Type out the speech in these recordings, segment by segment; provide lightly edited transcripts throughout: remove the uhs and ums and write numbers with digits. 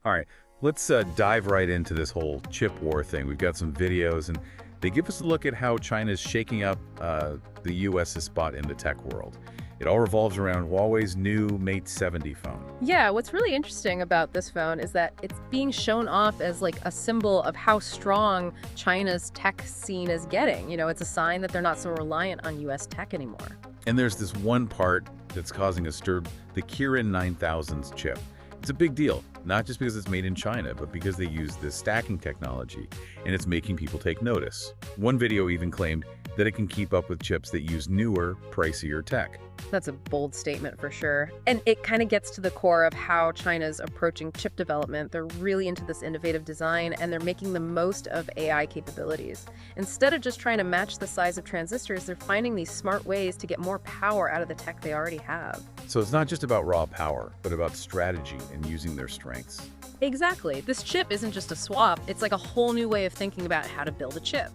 All right, let's dive right into this whole chip war thing. We've got some videos, and they give us a look at how China's shaking up the U.S.'s spot in the tech world. It all revolves around Huawei's new Mate 70 phone. Yeah, what's really interesting about this phone is that it's being shown off as like a symbol of how strong China's tech scene is getting. It's a sign that they're not so reliant on US tech anymore. And there's this one part that's causing a stir, the Kirin 9000's chip. It's a big deal, not just because it's made in China, but because they use this stacking technology, and it's making people take notice. One video even claimed that it can keep up with chips that use newer, pricier tech. That's a bold statement for sure. And it kind of gets to the core of how China's approaching chip development. They're really into this innovative design, and they're making the most of AI capabilities. Instead of just trying to match the size of transistors, they're finding these smart ways to get more power out of the tech they already have. So it's not just about raw power, but about strategy and using their strengths. Exactly. This chip isn't just a swap, it's like a whole new way of thinking about how to build a chip.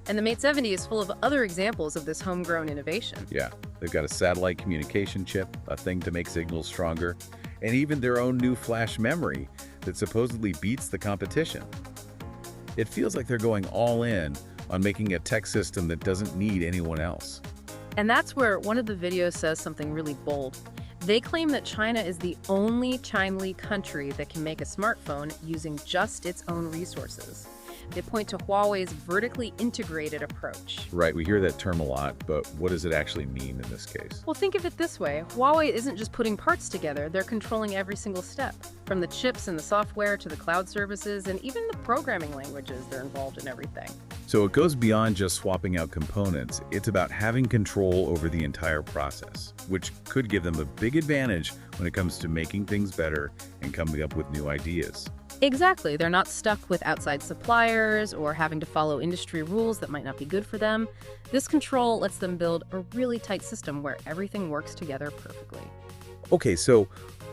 And the Mate 70 is full of other examples of this homegrown innovation. Yeah, they've got a satellite communication chip, a thing to make signals stronger, and even their own new flash memory that supposedly beats the competition. It feels like they're going all in on making a tech system that doesn't need anyone else. And that's where one of the videos says something really bold. They claim that China is the only Chinese country that can make a smartphone using just its own resources. They point to Huawei's vertically integrated approach. Right, we hear that term a lot, but what does it actually mean in this case? Well, think of it this way. Huawei isn't just putting parts together, they're controlling every single step. From the chips and the software to the cloud services and even the programming languages, they're involved in everything. So it goes beyond just swapping out components. It's about having control over the entire process, which could give them a big advantage when it comes to making things better and coming up with new ideas. Exactly. They're not stuck with outside suppliers or having to follow industry rules that might not be good for them. This control lets them build a really tight system where everything works together perfectly. Okay, so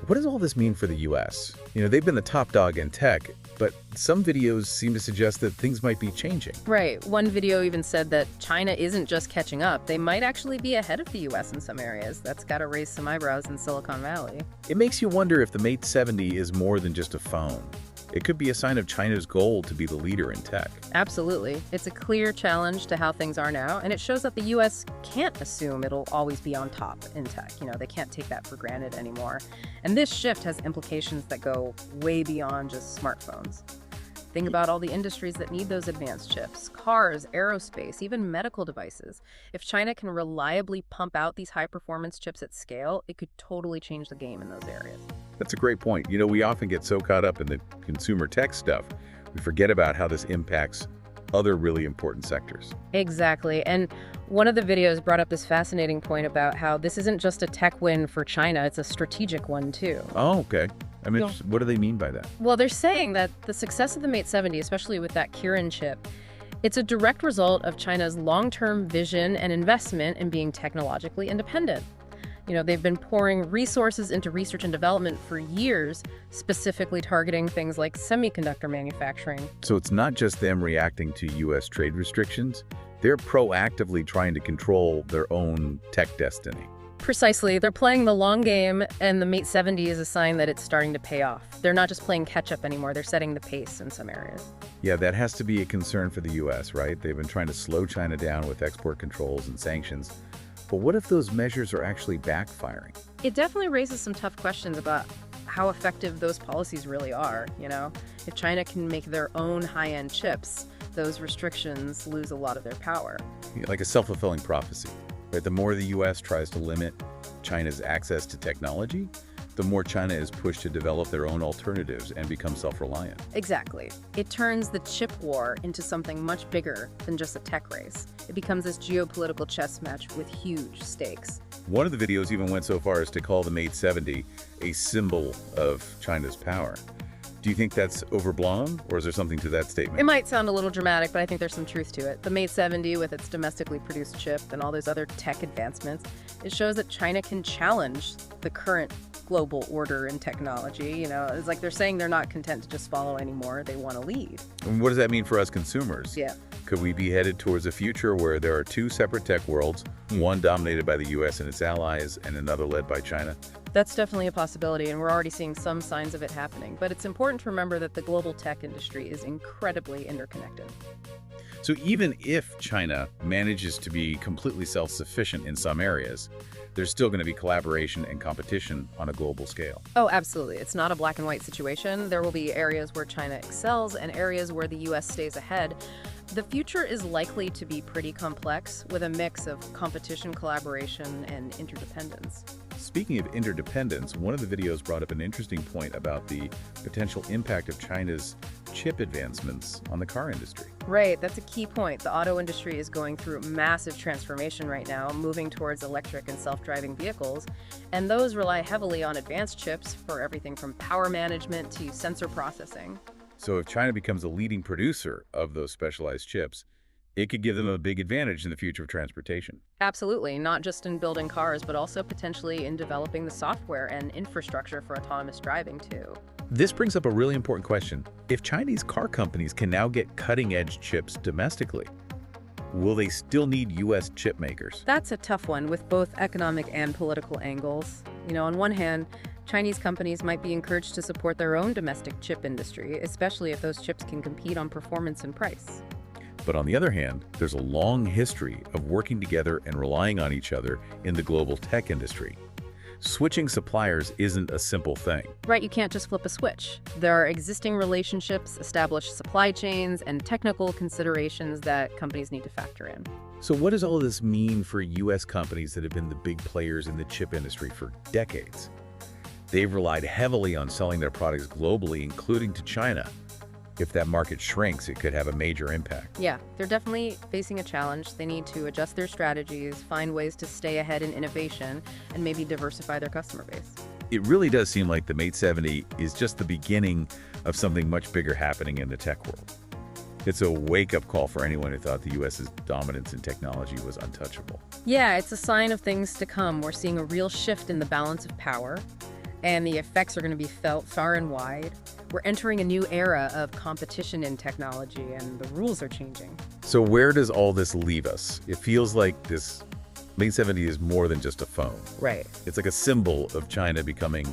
what does all this mean for the US? They've been the top dog in tech, but some videos seem to suggest that things might be changing. Right. One video even said that China isn't just catching up. They might actually be ahead of the US in some areas. That's got to raise some eyebrows in Silicon Valley. It makes you wonder if the Mate 70 is more than just a phone. It could be a sign of China's goal to be the leader in tech. Absolutely. It's a clear challenge to how things are now, and it shows that the U.S. can't assume it'll always be on top in tech. They can't take that for granted anymore. And this shift has implications that go way beyond just smartphones. Think about all the industries that need those advanced chips: cars, aerospace, even medical devices. If China can reliably pump out these high-performance chips at scale, it could totally change the game in those areas. That's a great point. We often get so caught up in the consumer tech stuff, we forget about how this impacts other really important sectors. Exactly. And one of the videos brought up this fascinating point about how this isn't just a tech win for China, it's a strategic one too. Oh, okay. What do they mean by that? Well, they're saying that the success of the Mate 70, especially with that Kirin chip, it's a direct result of China's long-term vision and investment in being technologically independent. They've been pouring resources into research and development for years, specifically targeting things like semiconductor manufacturing. So it's not just them reacting to U.S. trade restrictions. They're proactively trying to control their own tech destiny. Precisely. They're playing the long game, and the Mate 70 is a sign that it's starting to pay off. They're not just playing catch-up anymore. They're setting the pace in some areas. Yeah, that has to be a concern for the U.S., right? They've been trying to slow China down with export controls and sanctions. But what if those measures are actually backfiring? It definitely raises some tough questions about how effective those policies really are. If China can make their own high-end chips, those restrictions lose a lot of their power. Like a self-fulfilling prophecy, right? The more the U.S. tries to limit China's access to technology, the more China is pushed to develop their own alternatives and become self-reliant. Exactly. It turns the chip war into something much bigger than just a tech race. It becomes this geopolitical chess match with huge stakes. One of the videos even went so far as to call the Mate 70 a symbol of China's power. Do you think that's overblown, or is there something to that statement? It might sound a little dramatic, but I think there's some truth to it. The Mate 70, with its domestically produced chip and all those other tech advancements, it shows that China can challenge the current global order in technology. It's like they're saying they're not content to just follow anymore. They want to lead. And what does that mean for us consumers? Yeah. Could we be headed towards a future where there are two separate tech worlds, one dominated by the U.S. and its allies and another led by China? That's definitely a possibility, and we're already seeing some signs of it happening. But it's important to remember that the global tech industry is incredibly interconnected. So even if China manages to be completely self-sufficient in some areas, there's still going to be collaboration and competition on a global scale. Oh, absolutely. It's not a black and white situation. There will be areas where China excels and areas where the U.S. stays ahead. The future is likely to be pretty complex, with a mix of competition, collaboration, and interdependence. Speaking of interdependence, one of the videos brought up an interesting point about the potential impact of China's chip advancements on the car industry. Right, that's a key point. The auto industry is going through massive transformation right now, moving towards electric and self-driving vehicles, and those rely heavily on advanced chips for everything from power management to sensor processing. So if China becomes a leading producer of those specialized chips, it could give them a big advantage in the future of transportation. Absolutely, not just in building cars, but also potentially in developing the software and infrastructure for autonomous driving too. This brings up a really important question. If Chinese car companies can now get cutting-edge chips domestically, will they still need U.S. chip makers? That's a tough one with both economic and political angles. On one hand, Chinese companies might be encouraged to support their own domestic chip industry, especially if those chips can compete on performance and price. But on the other hand, there's a long history of working together and relying on each other in the global tech industry. Switching suppliers isn't a simple thing. Right, you can't just flip a switch. There are existing relationships, established supply chains, and technical considerations that companies need to factor in. So what does all of this mean for U.S. companies that have been the big players in the chip industry for decades? They've relied heavily on selling their products globally, including to China. If that market shrinks, it could have a major impact. Yeah, they're definitely facing a challenge. They need to adjust their strategies, find ways to stay ahead in innovation, and maybe diversify their customer base. It really does seem like the Mate 70 is just the beginning of something much bigger happening in the tech world. It's a wake-up call for anyone who thought the U.S.'s dominance in technology was untouchable. Yeah, it's a sign of things to come. We're seeing a real shift in the balance of power, and the effects are going to be felt far and wide. We're entering a new era of competition in technology, and the rules are changing. So where does all this leave us? It feels like this Mate 70 is more than just a phone. Right. It's like a symbol of China becoming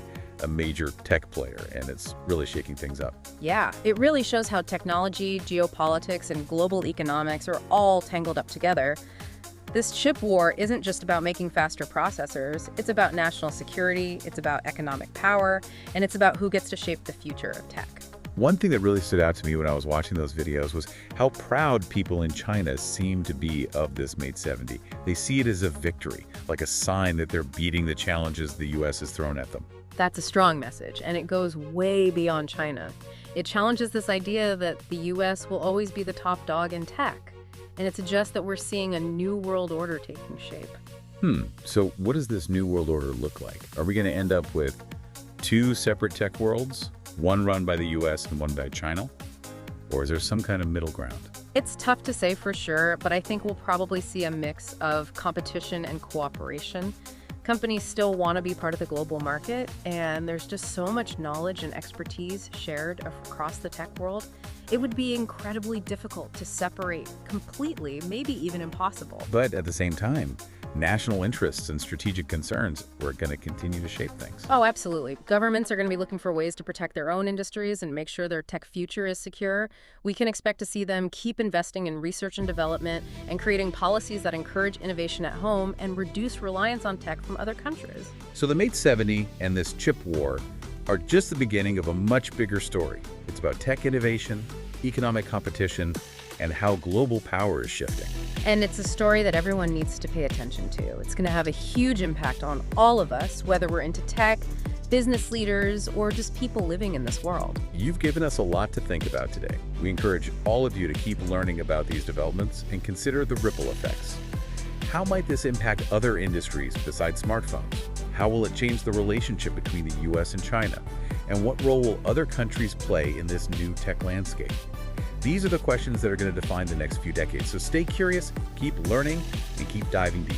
a major tech player, and it's really shaking things up. Yeah, it really shows how technology, geopolitics, and global economics are all tangled up together. This chip war isn't just about making faster processors. It's about national security, it's about economic power, and it's about who gets to shape the future of tech. One thing that really stood out to me when I was watching those videos was how proud people in China seem to be of this Mate 70. They see it as a victory, like a sign that they're beating the challenges the U.S. has thrown at them. That's a strong message, and it goes way beyond China. It challenges this idea that the U.S. will always be the top dog in tech. And it suggests that we're seeing a new world order taking shape. So what does this new world order look like? Are we going to end up with two separate tech worlds, one run by the U.S. and one by China? Or is there some kind of middle ground? It's tough to say for sure, but I think we'll probably see a mix of competition and cooperation. Companies still want to be part of the global market, and there's just so much knowledge and expertise shared across the tech world. It would be incredibly difficult to separate completely, maybe even impossible. But at the same time, national interests and strategic concerns are going to continue to shape things. Oh, absolutely. Governments are going to be looking for ways to protect their own industries and make sure their tech future is secure. We can expect to see them keep investing in research and development and creating policies that encourage innovation at home and reduce reliance on tech from other countries. So the Mate 70 and this chip war are just the beginning of a much bigger story. It's about tech innovation, economic competition, and how global power is shifting. And it's a story that everyone needs to pay attention to. It's going to have a huge impact on all of us, whether we're into tech, business leaders, or just people living in this world. You've given us a lot to think about today. We encourage all of you to keep learning about these developments and consider the ripple effects. How might this impact other industries besides smartphones? How will it change the relationship between the U.S. and China? And what role will other countries play in this new tech landscape? These are the questions that are going to define the next few decades. So stay curious, keep learning, and keep diving deep.